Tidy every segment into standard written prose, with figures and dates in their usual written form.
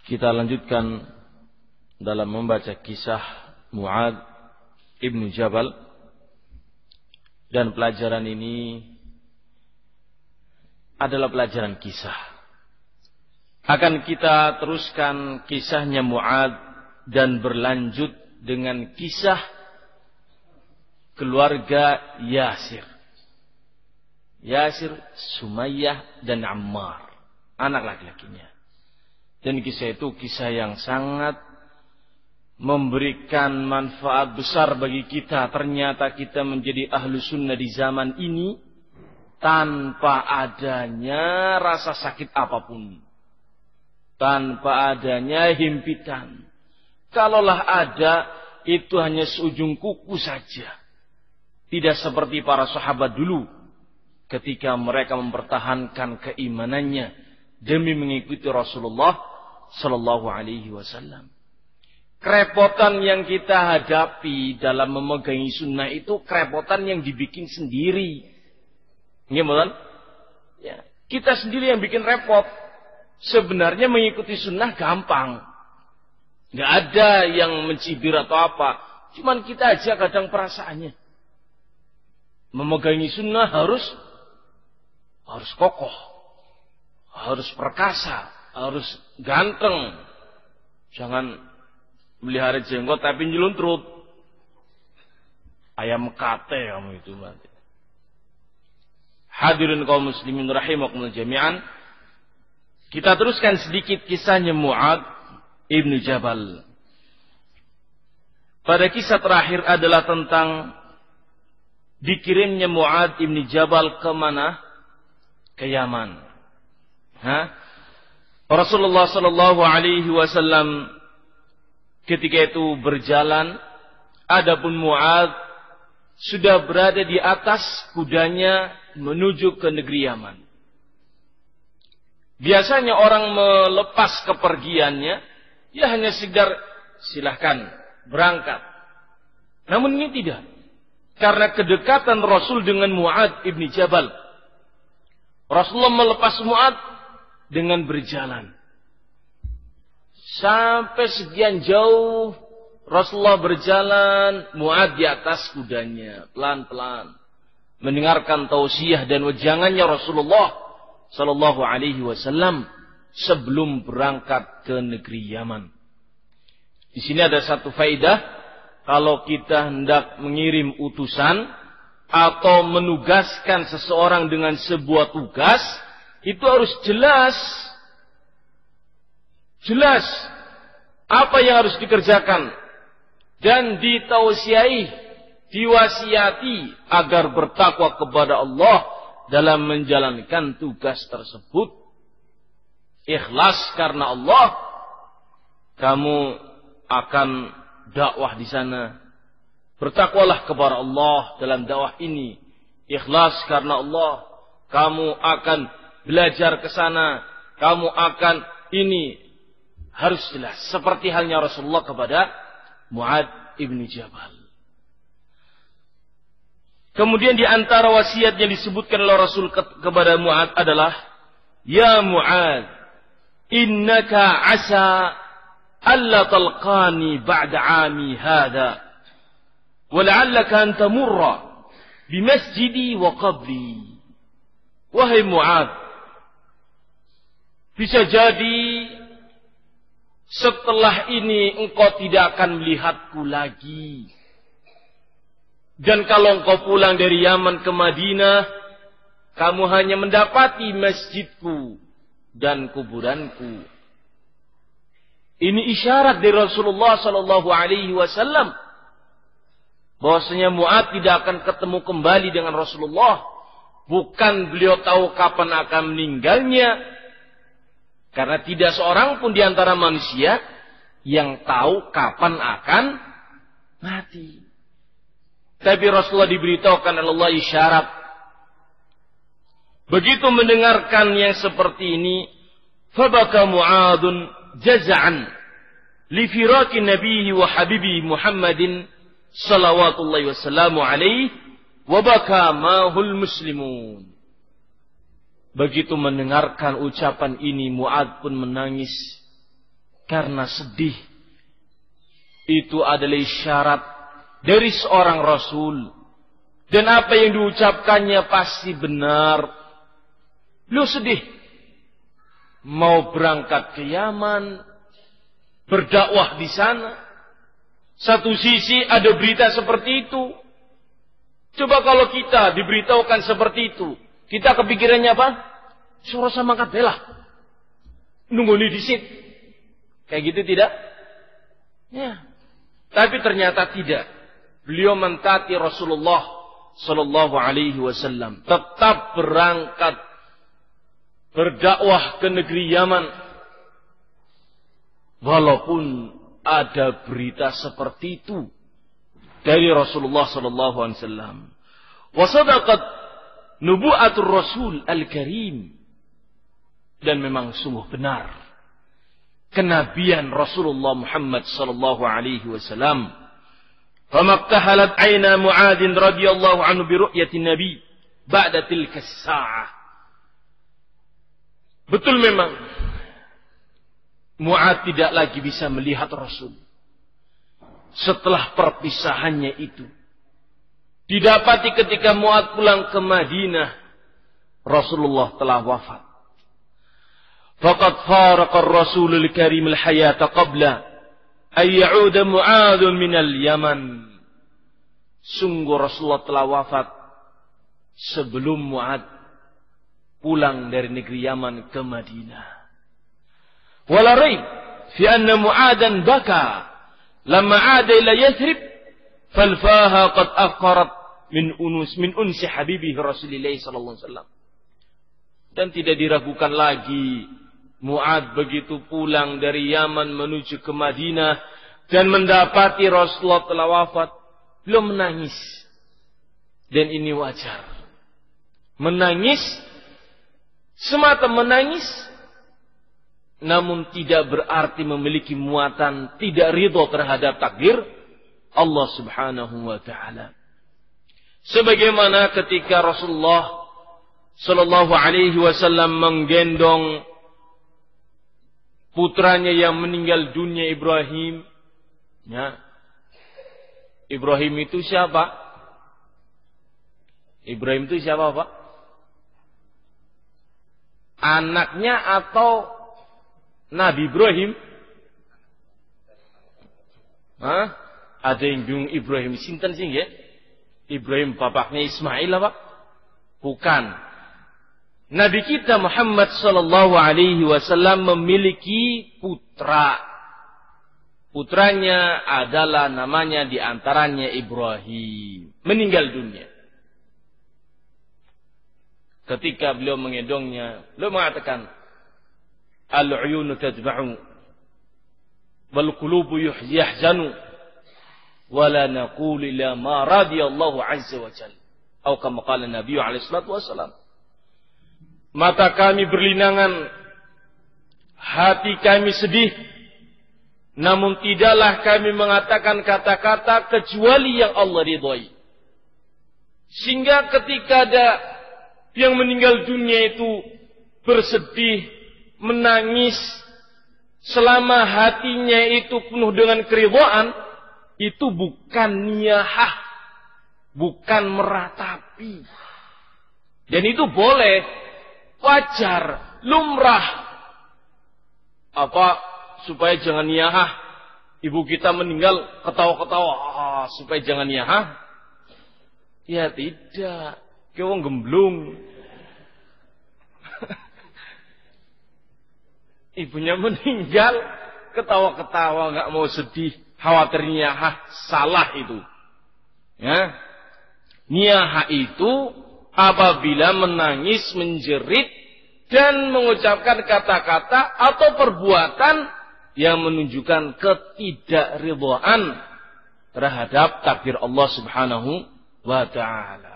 Kita lanjutkan dalam membaca kisah Mu'adz ibnu Jabal, dan pelajaran ini adalah pelajaran kisah. Akan kita teruskan kisahnya Mu'adz dan berlanjut dengan kisah keluarga Yasir. Yasir, Sumayyah dan Ammar, anak laki-lakinya. Dan kisah itu kisah yang sangat memberikan manfaat besar bagi kita. Ternyata kita menjadi ahlu sunnah di zaman ini tanpa adanya rasa sakit apapun, tanpa adanya himpitan. Kalaulah ada, itu hanya seujung kuku saja. Tidak seperti para sahabat dulu ketika mereka mempertahankan keimanannya demi mengikuti Rasulullah Sallallahu Alaihi Wasallam. Kerepotan yang kita hadapi dalam memegangi sunnah itu kerepotan yang dibikin sendiri. Gimana? Ya, kita sendiri yang bikin repot. Sebenarnya mengikuti sunnah gampang. Nggak ada yang mencibir atau apa. Cuman kita aja kadang perasaannya. Memegangi sunnah harus kokoh. Harus perkasa. Harus ganteng. Jangan melihara jenggot tapi nyeluntrut. Ayam kate kamu itu mati. Hadirin kaum muslimin rahimakumullah jami'an. Kita teruskan sedikit kisahnya Mu'adz ibnu Jabal. Pada kisah terakhir adalah tentang dikirimnya Mu'adz ibnu Jabal ke mana? Ke Yaman. Rasulullah Sallallahu Alaihi Wasallam ketika itu berjalan, adapun Mu'adz sudah berada di atas kudanya menuju ke negeri Yaman. Biasanya orang melepas kepergiannya, ya hanya sekedar silahkan berangkat. Namun ini tidak. Karena kedekatan Rasul dengan Mu'adz ibn Jabal, Rasulullah melepas Mu'adz dengan berjalan. Sampai sekian jauh Rasulullah berjalan, Mu'adz di atas kudanya, pelan-pelan mendengarkan tausiah dan wejangannya Rasulullah Sallallahu Alaihi Wasallam sebelum berangkat ke negeri Yaman. Di sini ada satu faedah, kalau kita hendak mengirim utusan atau menugaskan seseorang dengan sebuah tugas, itu harus jelas apa yang harus dikerjakan dan ditausiai, diwasiati agar bertakwa kepada Allah dalam menjalankan tugas tersebut. Ikhlas karena Allah, kamu akan dakwah di sana. Bertakwalah kepada Allah dalam dakwah ini. Ikhlas karena Allah, kamu akan belajar ke sana, kamu akan ini. Harus jelas. Seperti halnya Rasulullah kepada Mu'adz ibn Jabal. Kemudian di antara wasiat yang disebutkan oleh Rasul kepada Mu'adz adalah, Ya Mu'adz, innaka asa alla talqani ba'da ami hadha, wa la'allaka an tamurra bi masjidi wa qabri. Wahai Mu'adz, bisa jadi setelah ini engkau tidak akan melihatku lagi. Dan kalau engkau pulang dari Yaman ke Madinah, kamu hanya mendapati masjidku dan kuburanku. Ini isyarat dari Rasulullah Sallallahu Alaihi Wasallam bahwasanya Mu'adz tidak akan ketemu kembali dengan Rasulullah. Bukan beliau tahu kapan akan meninggalnya, karena tidak seorang pun di antara manusia yang tahu kapan akan mati. Tapi Rasulullah diberitahukan oleh Allah isyarat. Begitu mendengarkan yang seperti ini, fabaka Mu'adzun jaz'an li firaqi nabiyhi wa habibi Muhammadin salawatullahi wasallamu alaihi wa baka ma'hul muslimun. Begitu mendengarkan ucapan ini, Mu'adz pun menangis Karena sedih itu adalah isyarat dari seorang Rasul. Dan apa yang diucapkannya pasti benar. Beliau sedih. Mau berangkat ke Yaman, berdakwah di sana. Satu sisi ada berita seperti itu. Coba kalau kita diberitahukan seperti itu, kita kepikirannya apa? Suruh sama angkat bela. Nunggu di disit. Kayak gitu tidak? Ya. Tapi ternyata tidak. Beliau mentaati Rasulullah sallallahu alaihi wasallam, tetap berangkat berdakwah ke negeri Yaman. Walaupun ada berita seperti itu dari Rasulullah sallallahu alaihi wasallam. Wa sadaqat nubu'atur Rasul al-Karim. Dan memang sungguh benar kenabian Rasulullah Muhammad sallallahu alaihi wasallam. Famaqtahalat aina Mu'adz radhiyallahu anhu bi ru'yati Nabi ba'da tilka as-sa'ah. Betul memang Mu'adz tidak lagi bisa melihat Rasul setelah perpisahannya itu. Didapati ketika Mu'adz pulang ke Madinah, Rasulullah telah wafat. Faqad faraqa ar-Rasul al-Karim al-hayata qabla an ya'uda Mu'adz min al-Yaman. Sungguh Rasulullah telah wafat sebelum Mu'adz pulang dari negeri Yaman ke Madinah. Wala raib fi anna Mu'adzan baka lamma 'ada ila Yathrib falfaha qad afqarat min unsi habibihi Rasulillah sallallahu alaihi wasallam. Dan tidak diragukan lagi Mu'adz begitu pulang dari Yaman menuju ke Madinah dan mendapati Rasulullah telah wafat, beliau menangis. Dan ini wajar. Menangis, semata menangis, namun tidak berarti memiliki muatan tidak ridho terhadap takdir Allah subhanahu wa ta'ala. Sebagaimana ketika Rasulullah sallallahu alaihi wasallam menggendong putranya yang meninggal dunia, Ibrahim. Ya. Ibrahim itu siapa? Ibrahim itu siapa, Pak? Anaknya atau Nabi Ibrahim? Hah? Ada yang bingung Ibrahim sinten sih ya? Ibrahim bapaknya Ismail apa? Bukan. Nabi kita Muhammad sallallahu alaihi wasallam memiliki putra. Putranya adalah namanya diantaranya Ibrahim. Meninggal dunia. Ketika beliau menggendongnya, beliau mengatakan, Al-uyunu tadba'u, wal qulubu yahzanu, wala naqulu ila ma radiyallahu azza wa jalla. Atau kama qala Nabi alaihi salatu wasallam. Mata kami berlinangan, hati kami sedih, namun tidaklah kami mengatakan kata-kata kecuali yang Allah ridhoi. Sehingga ketika ada yang meninggal dunia itu bersedih, menangis, selama hatinya itu penuh dengan keridhaan, itu bukan niyahah, bukan meratapi. Dan itu boleh, wajar, lumrah. Apa supaya jangan niyahah? Ibu kita meninggal ketawa-ketawa, supaya jangan niyahah? Ya tidak. Kau gemblung. Ibunya meninggal ketawa-ketawa, nggak mau sedih, khawatir niyahah, salah itu. Ya, niyahah itu apabila menangis, menjerit, dan mengucapkan kata-kata atau perbuatan yang menunjukkan ketidakridhaan terhadap takdir Allah subhanahu wa ta'ala.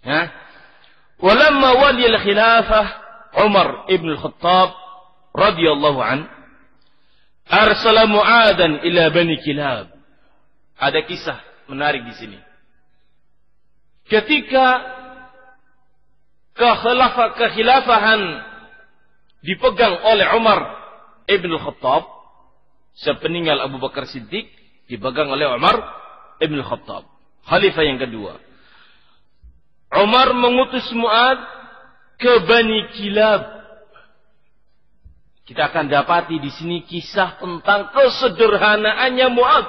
Ya. Walamma wali al-khilafah Umar ibn al-Khattab radhiyallahu an arsala Mu'adzan ila Bani Kilab. Ada kisah menarik di sini. Ketika kekhilafahan dipegang oleh Umar ibn al-Khattab, sepeninggal Abu Bakar Siddiq dipegang oleh Umar ibn Khattab, khalifah yang kedua. Umar mengutus Mu'ad ke Bani Kilab. Kita akan dapati di sini kisah tentang kesederhanaannya Mu'ad.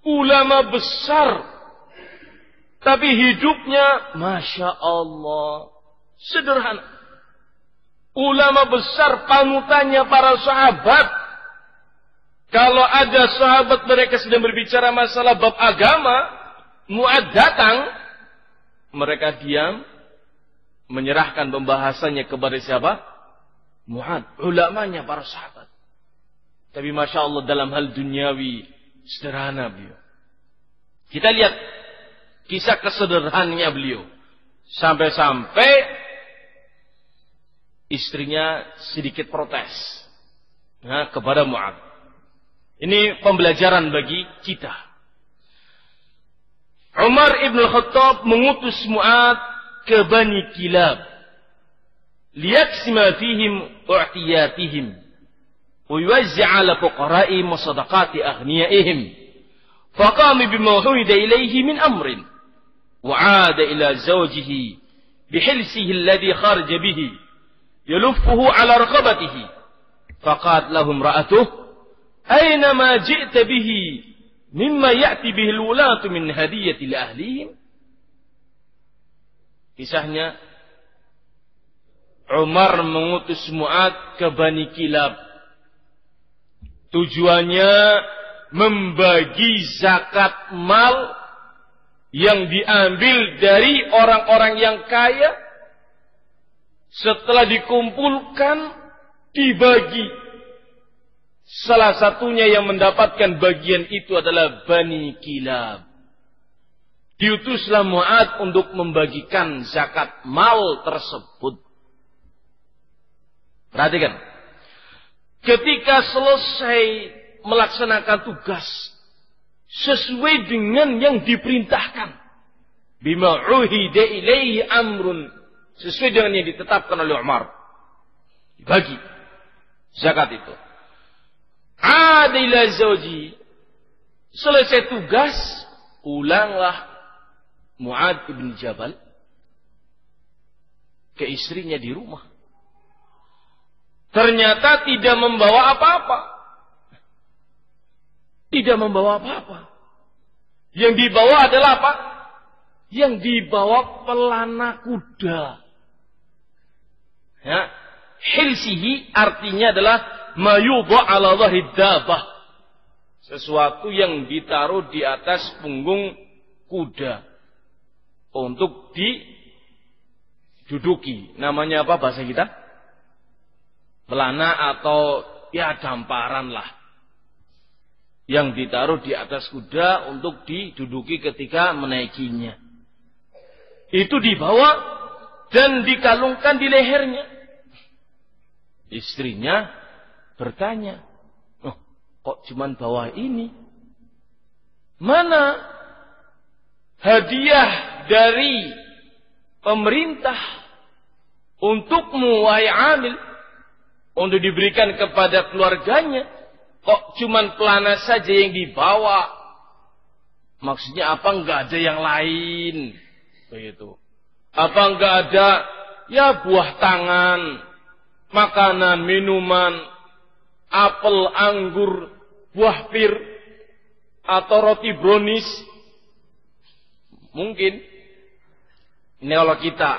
Ulama besar, tapi hidupnya Masya Allah sederhana. Ulama besar, panutannya para sahabat. Kalau ada sahabat mereka sedang berbicara masalah bab agama, Mu'ad datang, mereka diam, menyerahkan pembahasannya kepada siapa? Mu'ad, ulamanya para sahabat. Tapi Masya Allah dalam hal duniawi sederhana beliau. Kita lihat kisah kesederhanaannya beliau. Sampai-sampai istrinya sedikit protes kepada Mu'ad. Ini pembelajaran bagi kita. Umar ibn Khattab mengutus Mu'ad ke Bani Kilab. Liyaksima fihim u'tiyatihim. ويوزع على فقرائهم وصدقات أغنيائهم فقام بما عهد إليه من أمر وعاد إلى زوجه بحلسه الذي خرج به يلفه على رقبته فقالت له امرأته أين ما جئت به مما يأتي به الولاة من هدية لأهلهم. Kisahnya Umar mengutus Mu'ad ke Bani Kilab. Tujuannya membagi zakat mal yang diambil dari orang-orang yang kaya. Setelah dikumpulkan, dibagi. Salah satunya yang mendapatkan bagian itu adalah Bani Kilab. Diutuslah Mu'ad untuk membagikan zakat mal tersebut. Perhatikan. Ketika selesai melaksanakan tugas sesuai dengan yang diperintahkan, bima uhida ilaihi amrun, sesuai dengan yang ditetapkan oleh Umar, dibagi zakat itu. Adila zawji, selesai tugas, pulanglah Mu'ad ibn Jabal ke istrinya di rumah. Ternyata tidak membawa apa-apa. Tidak membawa apa-apa. Yang dibawa adalah apa? Yang dibawa pelana kuda. Ya. Hilsihi artinya adalah mayudha ala dhahrid dabah. Sesuatu yang ditaruh di atas punggung kuda. Untuk diduduki. Namanya apa bahasa kita? Pelana atau ya damparan lah. Yang ditaruh di atas kuda untuk diduduki ketika menaikinya. Itu dibawa dan dikalungkan di lehernya. Istrinya bertanya, oh, kok cuman bawa ini? Mana hadiah dari pemerintah untukmu wahai Amil? Untuk diberikan kepada keluarganya. Kok cuman pelana saja yang dibawa? Maksudnya apa enggak ada yang lain? Begitu. Apa enggak ada ya buah tangan, makanan, minuman, apel, anggur, buah pir, atau roti brownies? Mungkin. Ini kalau kita.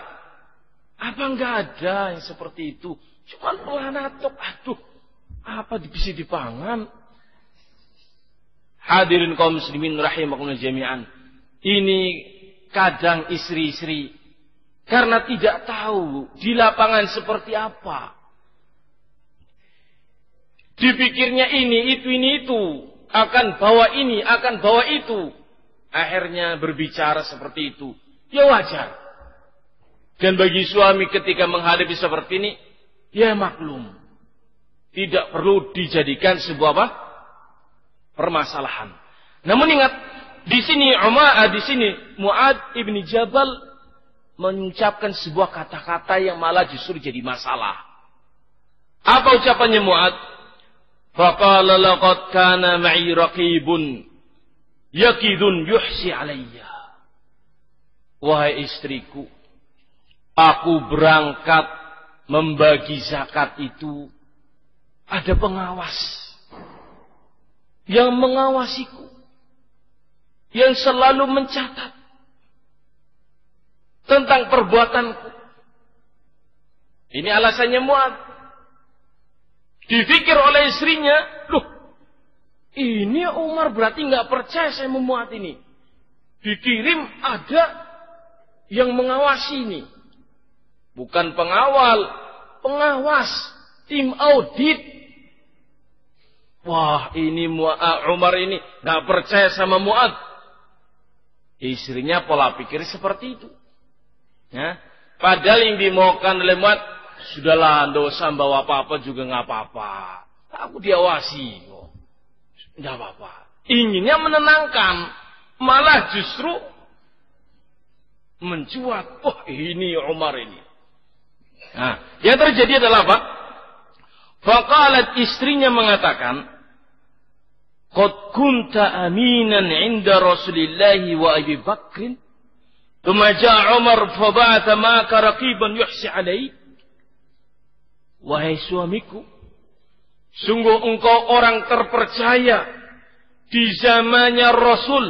Apa enggak ada yang seperti itu? Cuman pelana tok, aduh, apa bisa dipangan? Hadirin kaum muslimin rahimakumullah jami'an. Ini kadang istri-istri karena tidak tahu di lapangan seperti apa. Dipikirnya ini itu, akan bawa ini, akan bawa itu. Akhirnya berbicara seperti itu. Ya wajar. Dan bagi suami ketika menghadapi seperti ini, ya maklum. Tidak perlu dijadikan sebuah apa? Permasalahan. Namun ingat, di sini Mu'ad ibn Jabal mengucapkan sebuah kata-kata yang malah justru jadi masalah. Apa ucapannya Mu'ad? Faqala laqad kana ma'i raqibun yakidun yuhsi alayya. Wahai istriku, aku berangkat membagi zakat itu, ada pengawas yang mengawasiku, yang selalu mencatat tentang perbuatanku. Ini alasannya Mu'adz. Dipikir oleh istrinya, loh, ini Umar berarti nggak percaya saya Mu'adz ini. Dikirim ada yang mengawasi ini. Bukan pengawal, pengawas, tim audit. Wah, ini Umar ini nggak percaya sama Mu'adz. Istrinya pola pikir seperti itu. Ya. Padahal yang dimaukan oleh Mu'adz, sudahlah, dosa bawa apa-apa juga nggak apa-apa. Aku diawasi, nggak apa-apa. Inginnya menenangkan, malah justru mencuat. Oh, ini Umar ini. Nah, yang terjadi adalah apa? Faqalat, istrinya mengatakan, qad kunta aminan 'inda Rasulillahi wa Abi Bakrin, thumma ja'a Umar fa ba'atha ma'aka raqiban yuhsi 'alaik. Wahai suamiku, sungguh engkau orang terpercaya di zamannya Rasul.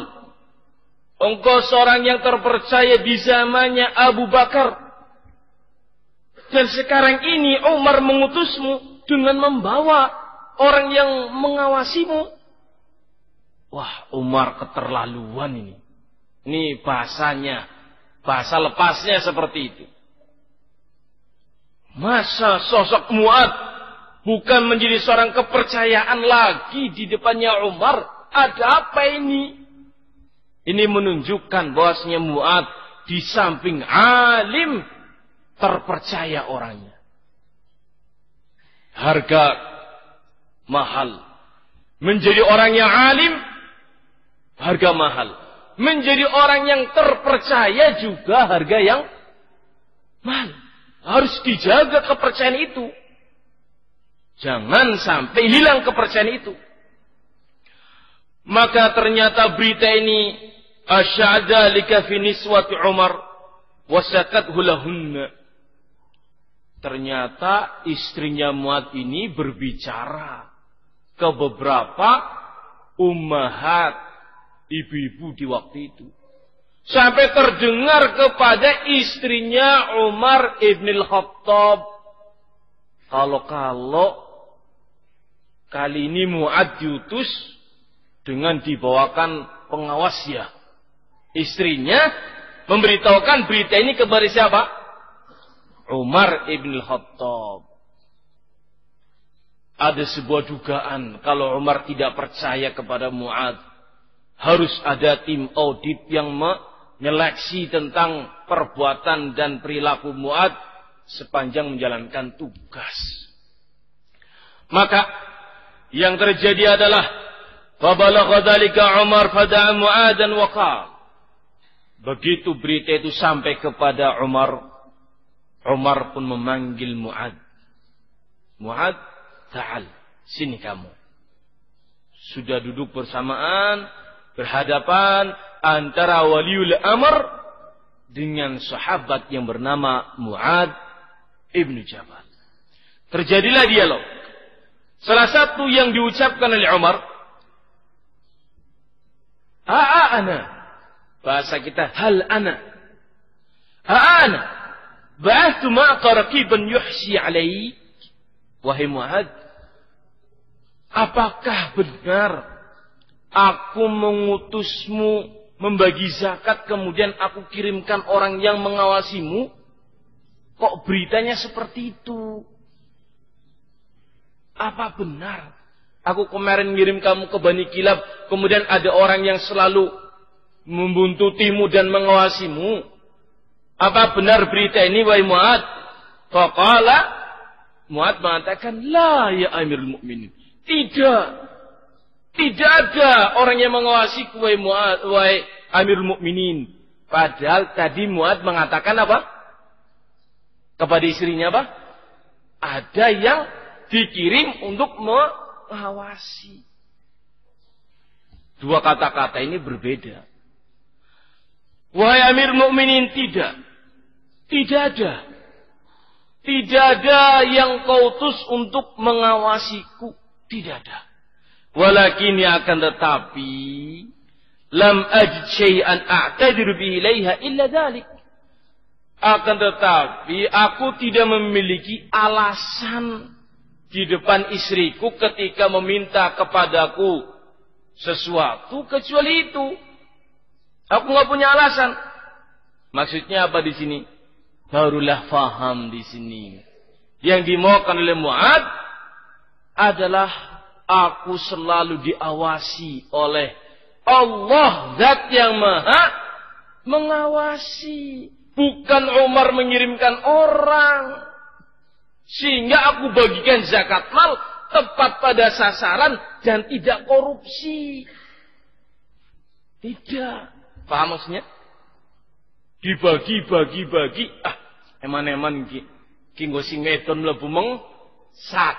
Engkau seorang yang terpercaya di zamannya Abu Bakar. Dan sekarang ini Umar mengutusmu dengan membawa orang yang mengawasimu. Wah, Umar keterlaluan ini. Ini bahasanya, bahasa lepasnya seperti itu. Masa sosok Mu'adz bukan menjadi seorang kepercayaan lagi di depannya Umar? Ada apa ini? Ini menunjukkan bahwasanya Mu'adz di samping alim, terpercaya orangnya. Harga mahal. Menjadi orang yang alim, harga mahal. Menjadi orang yang terpercaya juga harga yang mahal. Harus dijaga kepercayaan itu. Jangan sampai hilang kepercayaan itu. Maka ternyata berita ini asy'ada likafi niswati Umar wasakathu lahunna. Ternyata istrinya Mu'adz ini berbicara ke beberapa ummahat, ibu-ibu di waktu itu. Sampai terdengar kepada istrinya Umar ibn al-Khattab. Kalau kali ini Mu'adz diutus dengan dibawakan pengawas ya. Istrinya memberitahukan berita ini kepada siapa? Umar ibn al-Khattab. Ada sebuah dugaan kalau Umar tidak percaya kepada Mu'adz, harus ada tim audit yang menyeleksi tentang perbuatan dan perilaku Mu'adz sepanjang menjalankan tugas. Maka yang terjadi adalah fabalagha dzalika Umar fada'a Mu'adzan wa qala. Begitu berita itu sampai kepada Umar, Umar pun memanggil Mu'adz. Mu'adz, ta'al, sini kamu. Sudah duduk bersamaan, berhadapan antara waliul amr dengan sahabat yang bernama Mu'adz ibn Jabal. Terjadilah dialog. Salah satu yang diucapkan oleh Umar, ana, bahasa kita hal ana, ana ba'athtu ma'aka raqiban yuhsi 'alaik. Wahai Mu'adz, apakah benar aku mengutusmu membagi zakat kemudian aku kirimkan orang yang mengawasimu? Kok beritanya seperti itu? Apa benar aku kemarin ngirim kamu ke Bani Kilab, kemudian ada orang yang selalu membuntutimu dan mengawasimu? Apa benar berita ini, wahai Mu'adz? Faqala, Mu'adz mengatakan, la ya Amirul Mukminin. Tidak ada orang yang mengawasiku, wahai Mu'adz, wahai Amirul Mukminin. Padahal tadi Mu'adz mengatakan apa? Kepada istrinya apa? Ada yang dikirim untuk mengawasi. Dua kata-kata ini berbeda. Wahai Amir Mukminin, tidak. Tidak ada. Tidak ada yang kau utus untuk mengawasiku. Tidak ada. Walakin akan tetapi lam ajid syai'an a'tadiru bihi ilaiha illa dzalik. Akan tetapi aku tidak memiliki alasan di depan istriku ketika meminta kepadaku sesuatu kecuali itu. Aku nggak punya alasan. Maksudnya apa di sini? Barulah faham di sini. Yang dimaukan oleh Mu'ad adalah aku selalu diawasi oleh Allah, zat yang maha mengawasi. Bukan Umar mengirimkan orang. Sehingga aku bagikan zakat mal tepat pada sasaran dan tidak korupsi. Tidak. Paham maksudnya? Dibagi-bagi-bagi. Eman-eman ki nggo sing wedon mlebu mengsat.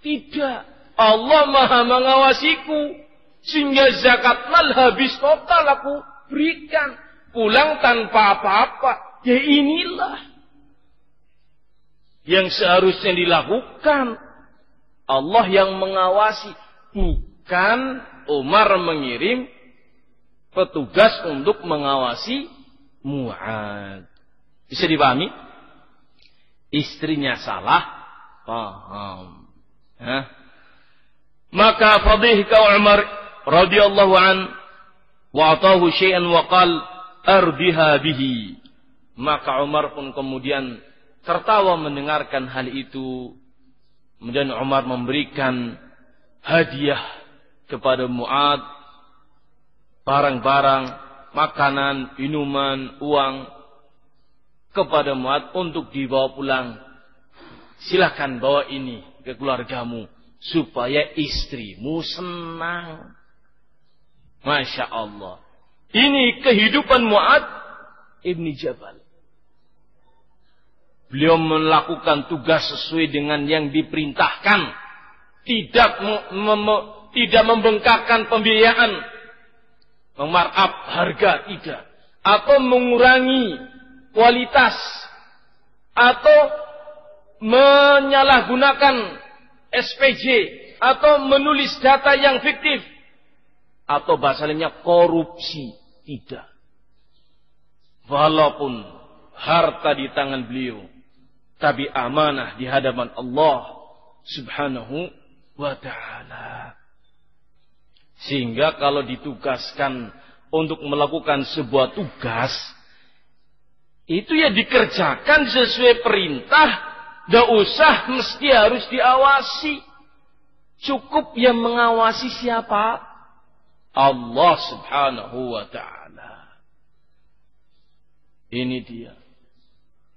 Tidak. Allah maha mengawasiku. Sehingga zakat mal habis total aku berikan. Pulang tanpa apa-apa. Ya inilah yang seharusnya dilakukan. Allah yang mengawasi. Bukan Umar mengirim petugas untuk mengawasi Mu'ad. Bisa dipahami? Istrinya salah. Paham. Maka fadhihka Umar radhiyallahu an wa atahu syai'an wa qala ardiha bihi. Maka Umar pun kemudian tertawa mendengarkan hal itu. Kemudian Umar memberikan hadiah kepada Mu'ad, barang-barang, makanan, minuman, uang kepada Mu'ad untuk dibawa pulang. Silakan bawa ini ke keluargamu supaya istrimu senang. Masya Allah. Ini kehidupan Mu'ad ibni Jabal. Beliau melakukan tugas sesuai dengan yang diperintahkan. Tidak membengkakkan pembiayaan. Memarkup harga, tidak. Atau mengurangi kualitas. Atau menyalahgunakan SPJ. Atau menulis data yang fiktif. Atau bahasa lainnya korupsi. Tidak. Walaupun harta di tangan beliau, tapi amanah di hadapan Allah Subhanahu wa ta'ala. Sehingga kalau ditugaskan untuk melakukan sebuah tugas, itu ya dikerjakan sesuai perintah, tidak usah mesti harus diawasi. Cukup yang mengawasi siapa? Allah Subhanahu wa ta'ala. Ini dia.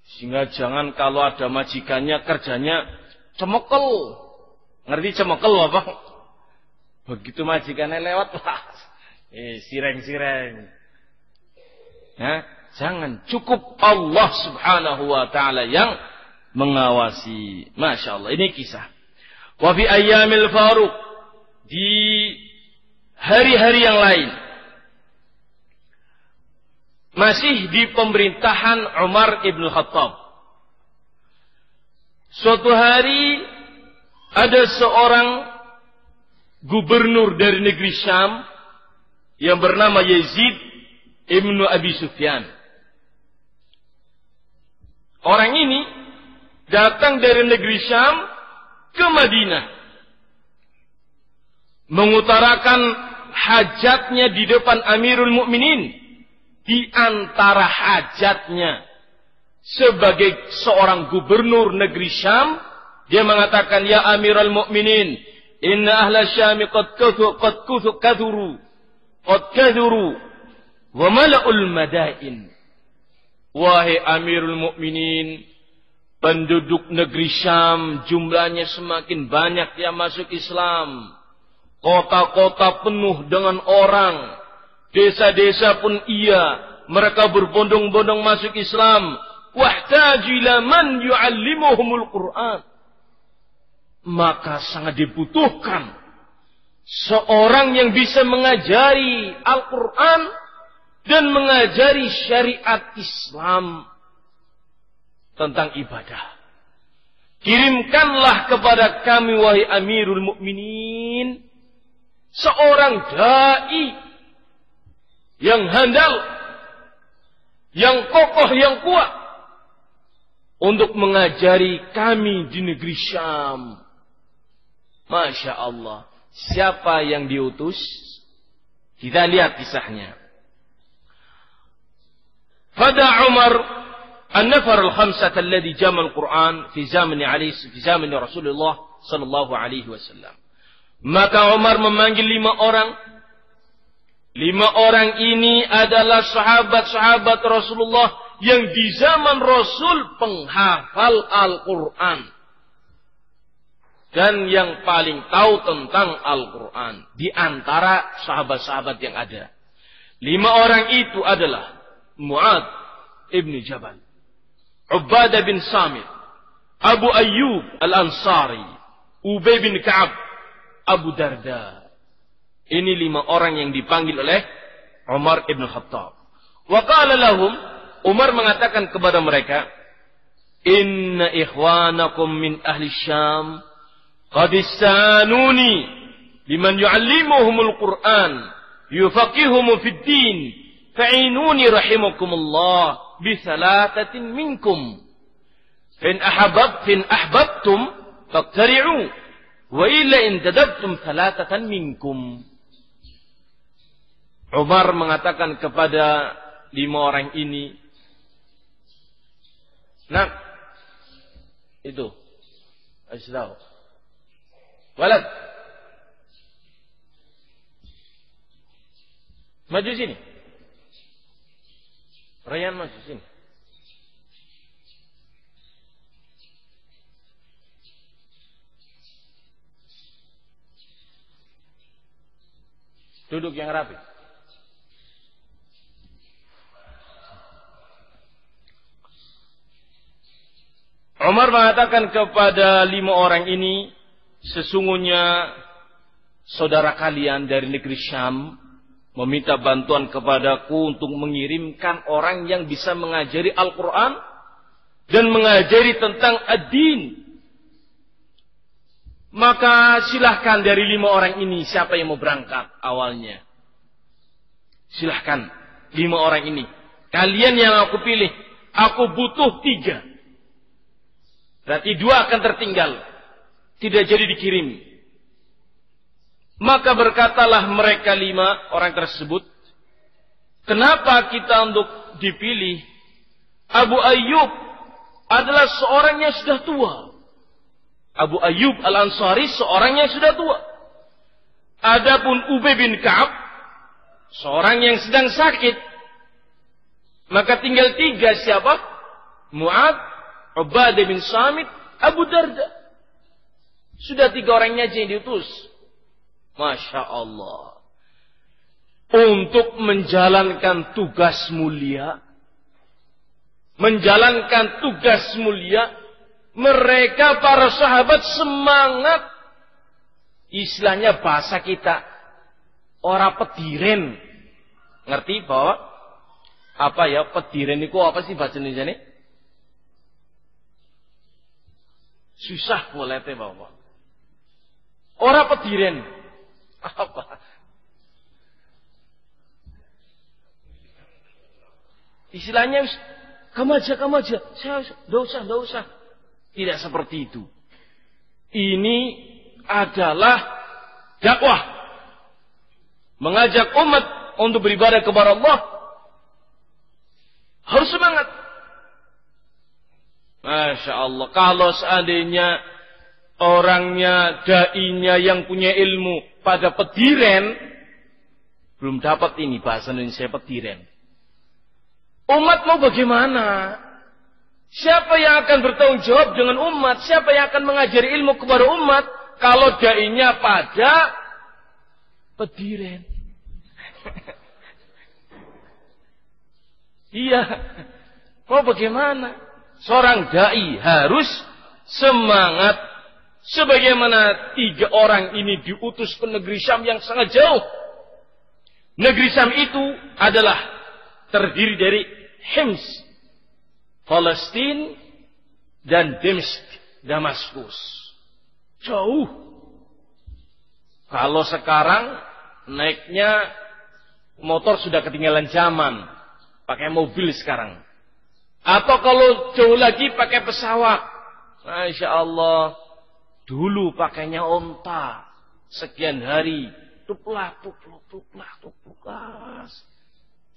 Sehingga jangan kalau ada majikannya kerjanya cemekel. Ngerti cemekel apa? Begitu majikannya lewat, sireng-sireng. Ya, jangan. Cukup Allah Subhanahu wa ta'ala yang mengawasi. Masya Allah. Ini kisah. Wa fi ayyamil Faruq. Di hari-hari yang lain. Masih di pemerintahan Umar ibn Khattab. Suatu hari ada seorang gubernur dari negeri Syam yang bernama Yazid ibn Abi Sufyan. Orang ini datang dari negeri Syam ke Madinah. Mengutarakan hajatnya di depan Amirul Mukminin. Di antara hajatnya sebagai seorang gubernur negeri Syam, dia mengatakan, ya Amirul Mukminin, inna ahla Syam qad kadhuru wa mala'ul madain. Wahai Amirul Mukminin, penduduk negeri Syam jumlahnya semakin banyak yang masuk Islam. Kota-kota penuh dengan orang. Desa-desa pun iya, mereka berbondong-bondong masuk Islam. Wahtaju ila man yu'allimuhumul Qur'an. maka sangat dibutuhkan seorang yang bisa mengajari Al-Quran dan mengajari syariat Islam tentang ibadah. Kirimkanlah kepada kami, wahai Amirul Mukminin, seorang dai yang handal, yang kokoh, yang kuat untuk mengajari kami di negeri Syam. Masya Allah. Siapa yang diutus? Kita lihat kisahnya. Fada Umar an-nafar al-khamsah alladhi jama al-Quran fi zaman Rasulullah sallallahu alaihi wasallam. Maka Umar memanggil 5 orang. 5 orang ini adalah sahabat-sahabat Rasulullah yang di zaman Rasul penghafal Al-Quran. Dan yang paling tahu tentang Al-Quran. Di antara sahabat-sahabat yang ada. 5 orang itu adalah Mu'ad ibn Jabal, Ubadah bin Samit, Abu Ayyub al-Ansari, Ubay bin Ka'ab, Abu Darda. Ini 5 orang yang dipanggil oleh Umar ibn Khattab. Wa qala lahum, Umar mengatakan kepada mereka, inna ikhwanakum min ahli Syam qad istanuni liman yu'allimuhumul Qur'an yufaqihuhum fid din fa'inuni rahimakumullah bi thalathatin minkum in ahbabtum faqtari'u wa illa in tadabtum thalathatan minkum. Umar mengatakan kepada 5 orang ini, nah, itu asal walad maju sini, Rayyan maju sini. Duduk yang rapi. Umar mengatakan kepada 5 orang ini, sesungguhnya saudara kalian dari negeri Syam meminta bantuan kepadaku untuk mengirimkan orang yang bisa mengajari Al-Quran dan mengajari tentang ad-din. Maka silahkan dari 5 orang ini, siapa yang mau berangkat awalnya? Silahkan 5 orang ini. Kalian yang aku pilih, aku butuh 3. Berarti 2 akan tertinggal. Tidak jadi dikirim. Maka berkatalah mereka 5 orang tersebut, kenapa kita untuk dipilih? Abu Ayyub adalah seorang yang sudah tua. Abu Ayyub al-Ansari seorang yang sudah tua. Adapun Ubay bin Ka'ab seorang yang sedang sakit. Maka tinggal 3 siapa? Mu'ad, Ubadah bin Samit, Abu Darda. Sudah 3 orangnya aja yang diutus. Masya Allah. Untuk menjalankan tugas mulia. Menjalankan tugas mulia. Mereka para sahabat semangat. Istilahnya bahasa kita, ora pediren. Ngerti bahwa apa ya pediren itu apa sih bahasa Indonesia ini? Susah mulai bahwa ora pediren apa? Istilahnya kamu aja. Saya enggak usah. Tidak seperti itu. Ini adalah dakwah. Mengajak umat untuk beribadah kepada Allah. Harus semangat. Masya Allah. Kalau seandainya orangnya, da'inya yang punya ilmu pada pediren, belum dapat ini bahasa Indonesia pediren. Umat mau bagaimana? Siapa yang akan bertanggung jawab dengan umat? Siapa yang akan mengajari ilmu kepada umat? Kalau da'inya pada pediren. Iya. Mau bagaimana? Seorang da'i harus semangat. Sebagaimana 3 orang ini diutus ke negeri Syam yang sangat jauh. Negeri Syam itu adalah terdiri dari Hims, Palestina, dan Damaskus. Jauh. Kalau sekarang naiknya motor sudah ketinggalan zaman. Pakai mobil sekarang. Atau kalau jauh lagi pakai pesawat. Masya Allah. Dulu pakainya onta. Sekian hari. Tuplak.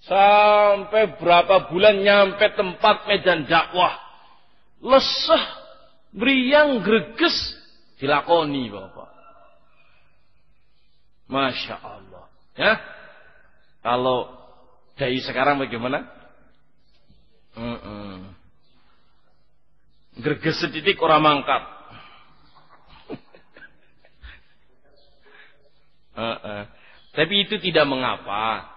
Sampai berapa bulan nyampe tempat medan dakwah. Lesah. Meriang, greges. Dilakoni Bapak. Masya Allah. Ya. Kalau dai sekarang bagaimana? Greges sedidik orang mangkat. Tapi itu tidak mengapa.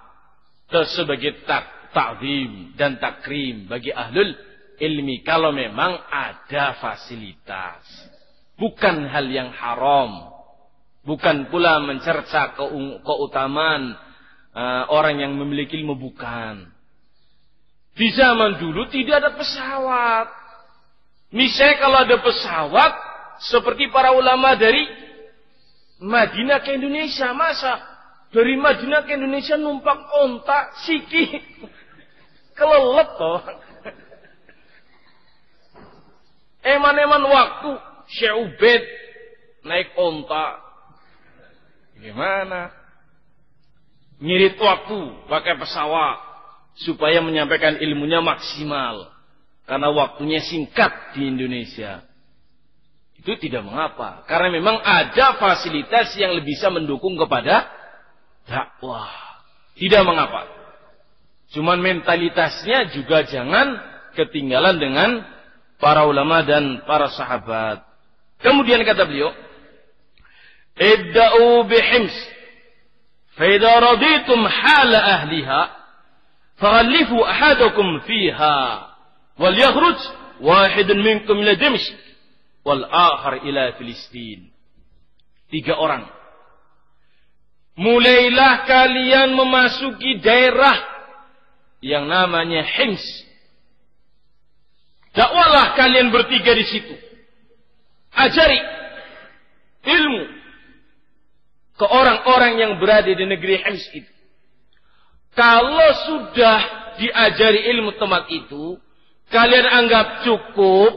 Sebagai ta'zim dan takrim bagi ahlul ilmi. Kalau memang ada fasilitas. Bukan hal yang haram. Bukan pula mencerca keutamaan orang yang memiliki ilmu, bukan. Di zaman dulu tidak ada pesawat. Misalnya kalau ada pesawat, seperti para ulama dari Madinah ke Indonesia, masa dari Madinah ke Indonesia numpak onta, siki, kelelet toh. Eman-eman waktu, Syekh Ubaid naik onta. Gimana? Ngirit waktu pakai pesawat supaya menyampaikan ilmunya maksimal karena waktunya singkat di Indonesia. Itu tidak mengapa karena memang ada fasilitas yang bisa mendukung kepada dakwah. Tidak mengapa. Cuman mentalitasnya juga jangan ketinggalan dengan para ulama dan para sahabat. Kemudian kata beliau, ibda'u bihims فإذا رضيتم حال أهلها فغلفوا أحدكم فيها وليخرج واحد منكم إلى دمشق والآخر إلى فلسطين. 3 orang. Mulailah kalian memasuki daerah yang namanya Hims. Dakwalah kalian bertiga di situ. Ajari ilmu ke orang-orang yang berada di negeri Hims itu. Kalau sudah diajari ilmu tempat itu, kalian anggap cukup,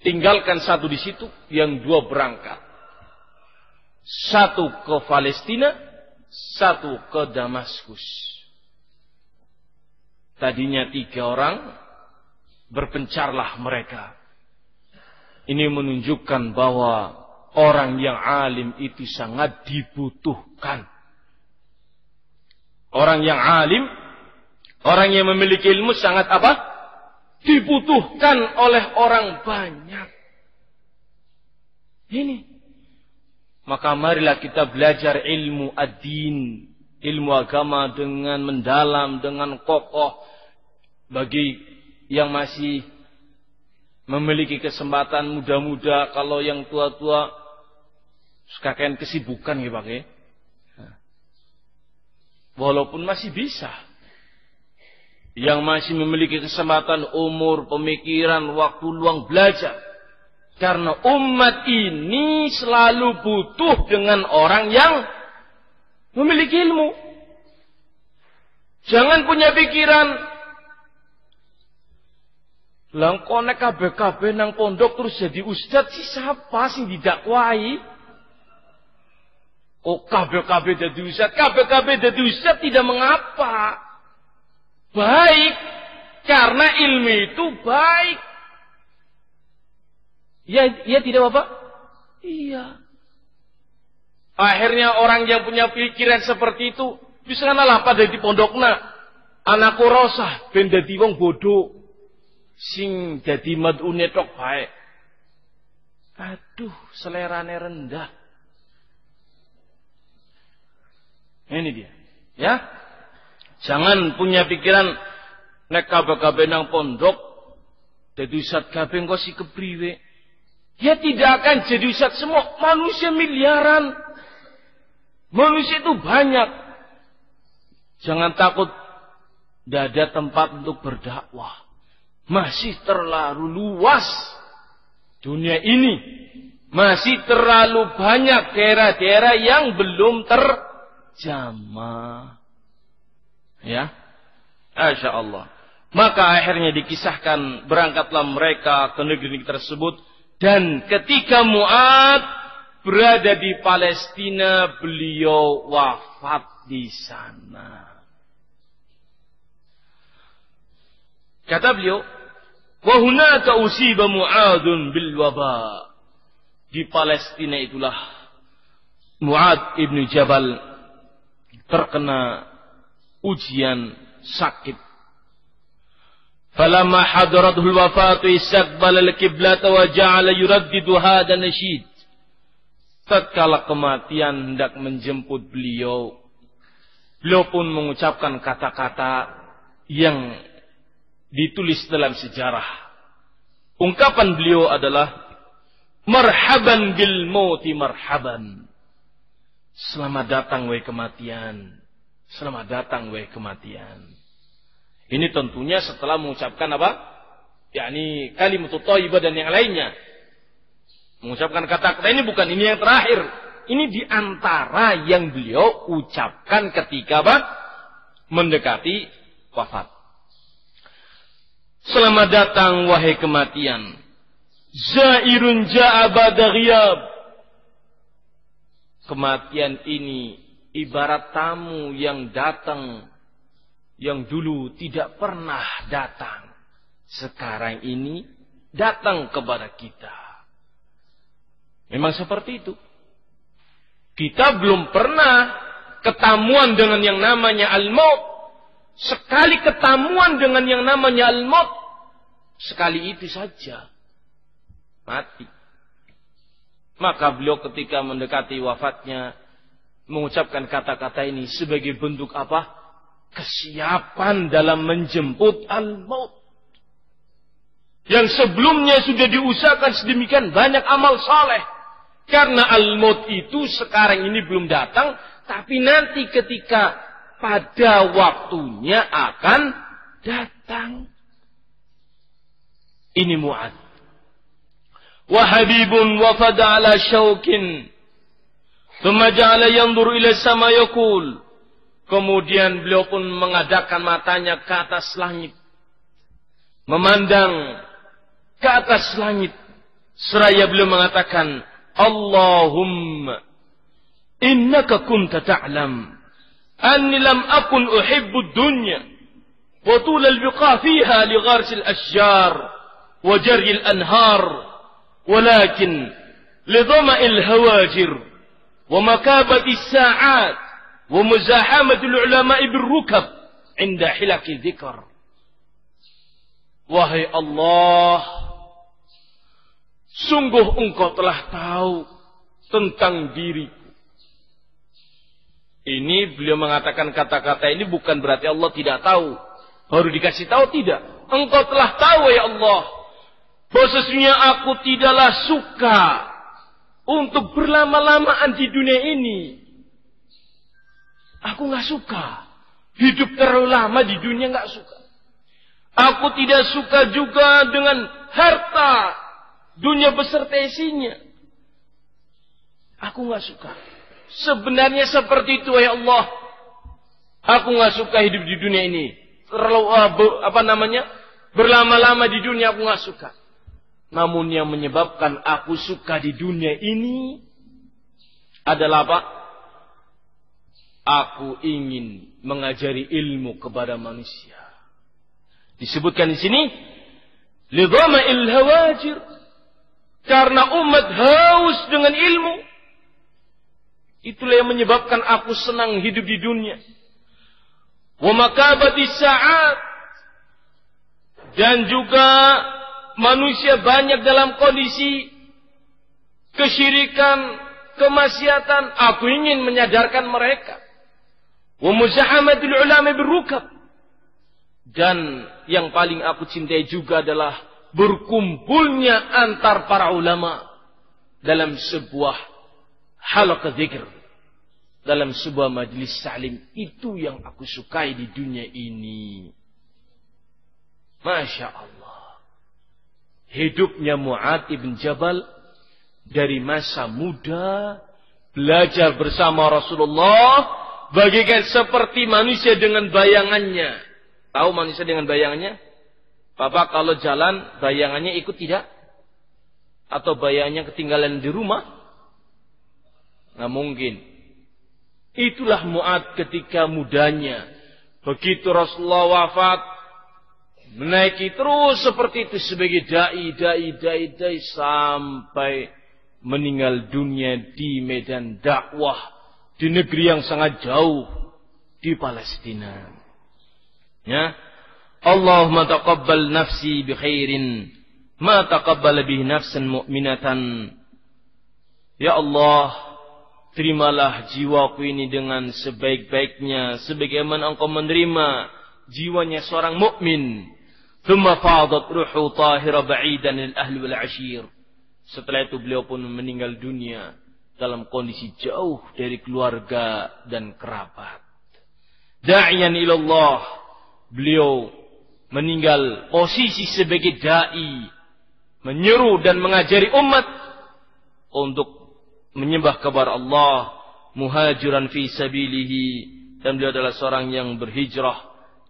tinggalkan 1 di situ, yang 2 berangkat. 1 ke Palestina, 1 ke Damaskus. Tadinya 3 orang, berpencarlah mereka. Ini menunjukkan bahwa orang yang alim itu sangat dibutuhkan. Orang yang alim, orang yang memiliki ilmu sangat apa? Dibutuhkan oleh orang banyak. Ini. Maka marilah kita belajar ilmu ad-din, ilmu agama dengan mendalam, dengan kokoh. Bagi yang masih memiliki kesempatan muda-muda, kalau yang tua-tua kakek kesibukan ya Pak ya. Walaupun masih bisa. Yang masih memiliki kesempatan umur, pemikiran, waktu luang belajar. Karena umat ini selalu butuh dengan orang yang memiliki ilmu. Jangan punya pikiran langkone kabeh-kabeh nang pondok terus jadi ustaz sih, siapa sih didakwai? Oh kabeh-kabeh jadi ustaz, kabeh-kabeh jadi ustaz tidak mengapa. Baik, karena ilmu itu baik. Ya tidak apa? Iya. Akhirnya orang yang punya pikiran seperti itu bisa lah pada di pondokna. Anakku rosah ben dadi wong bodoh. Sing dadi madune tok bae. Aduh, selerane rendah. Ini dia. Ya. Jangan punya pikiran nek kabeh-kabeh nang pondok dadi ustaz kabeh engko si kepriwe. Ya tidak akan jadi ustaz semua. Manusia miliaran. Manusia itu banyak. Jangan takut. Tidak ada tempat untuk berdakwah. Masih terlalu luas dunia ini. Masih terlalu banyak daerah-daerah yang belum terjamah. Ya. Masya Allah. Maka akhirnya dikisahkan berangkatlah mereka ke negeri tersebut. Dan ketika Mu'ad berada di Palestina, beliau wafat di sana. Kata beliau, wa hunaka usiba Mu'adun bil waba. Di Palestina itulah Mu'ad ibn Jabal terkena ujian sakit. Falamma hadaratul wafatu istaqbala al-qiblata wa ja'ala yuraddidu hadha nasyid. Tatkala kematian hendak menjemput beliau, beliau pun mengucapkan kata-kata yang ditulis dalam sejarah. Ungkapan beliau adalah marhaban bil mauti marhaban. Selamat datang wahai kematian. Selamat datang wahai kematian. Ini tentunya setelah mengucapkan apa? yakni kalimat thayyibah dan yang lainnya. Mengucapkan kata-kata ini bukan ini yang terakhir. Ini di antara yang beliau ucapkan ketika apa? Mendekati wafat. Selamat datang wahai kematian. Zairun ja'a ba'da ghiyab. Kematian ini ibarat tamu yang datang yang dulu tidak pernah datang. Sekarang ini datang kepada kita. Memang seperti itu. Kita belum pernah ketamuan dengan yang namanya al-maut. Sekali ketamuan dengan yang namanya al-maut, sekali itu saja mati. Maka beliau ketika mendekati wafatnya mengucapkan kata-kata ini sebagai bentuk apa? Kesiapan dalam menjemput al-maut. Yang sebelumnya sudah diusahakan sedemikian banyak amal saleh. Karena al-maut itu sekarang ini belum datang, tapi nanti ketika pada waktunya akan datang. Ini Mu'ad. Wa habibun wafada ala syaukin. Thumma ja'ala yanzuru ila sama yaqul. Kemudian beliau pun mengadakan matanya ke atas langit. Memandang ke atas langit. Seraya beliau mengatakan, Allahumma innaka kunta ta'lam anni lam akun uhibbu dunya wa tul al-biqa fiha li ghars al-ashjar wa jari al-anhar walakin li dhama'i al-hawajir wa makabati as-sa'at wa muzahamati al-ulama'i bir-rukab 'inda hilaki dhikr. Wahai Allah, sungguh engkau telah tahu tentang diriku. Ini beliau mengatakan kata-kata ini bukan berarti Allah tidak tahu. Baru dikasih tahu, tidak. Engkau telah tahu ya Allah, bahwa sesungguhnya aku tidaklah suka untuk berlama-lamaan di dunia ini. Aku gak suka hidup terlalu lama di dunia, gak suka. Aku tidak suka juga dengan harta dunia beserta isinya. Aku gak suka. Sebenarnya seperti itu ya Allah. Aku gak suka hidup di dunia ini. Terlalu berlama-lama di dunia aku gak suka. Namun yang menyebabkan aku suka di dunia ini adalah apa? Aku ingin mengajari ilmu kepada manusia. Disebutkan di sini lidhama'il hawajir. Karena umat haus dengan ilmu. Itulah yang menyebabkan aku senang hidup di dunia. Wa makabati sa'at. Dan juga manusia banyak dalam kondisi kesyirikan, kemaksiatan. Aku ingin menyadarkan mereka. Wa muzahamatil ulama birrukab. Dan yang paling aku cintai juga adalah berkumpulnya antar para ulama. dalam sebuah halaqah dzikr, dalam sebuah majelis salim. Itu yang aku sukai di dunia ini. Masya Allah. Hidupnya Mu'adz ibn Jabal dari masa muda belajar bersama Rasulullah bagaikan seperti manusia dengan bayangannya. Tahu manusia dengan bayangannya? Bapak kalau jalan bayangannya ikut tidak? Atau bayangannya ketinggalan di rumah? Nggak mungkin. Itulah Mu'adz ketika mudanya. Begitu Rasulullah wafat, menaiki terus seperti itu sebagai dai sampai meninggal dunia di medan dakwah di negeri yang sangat jauh, di Palestina. Ya, Allahumma taqabbal nafsi bi khairin ma taqabbala bihi nafsan mu'minatan. Ya Allah, terimalah jiwaku ini dengan sebaik-baiknya sebagaimana Engkau menerima jiwanya seorang mukmin. Thumma fadat ruhu tahira ba'idan lil ahli wal 'ashir. Setelah itu beliau pun meninggal dunia dalam kondisi jauh dari keluarga dan kerabat. Da'iyan ilallah. Beliau meninggal posisi sebagai da'i, menyeru dan mengajari umat untuk menyembah kepada Allah, muhajiran fi sabilihi, dan beliau adalah seorang yang berhijrah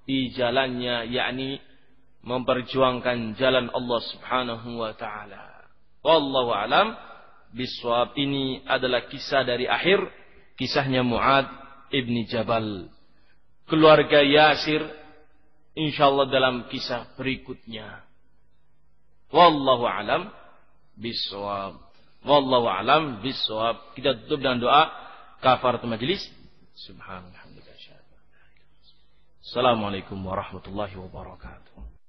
di jalannya, yakni memperjuangkan jalan Allah Subhanahu wa taala. Wallahu alam biswab. Ini adalah kisah dari akhir kisahnya Mu'adz ibni Jabal. Keluarga Yasir insyaallah dalam kisah berikutnya. Wallahu alam biswab. Wallahu alam biswab. Kita tutup dengan doa kafaratul majelis. Subhanallah. Assalamualaikum warahmatullahi wabarakatuh.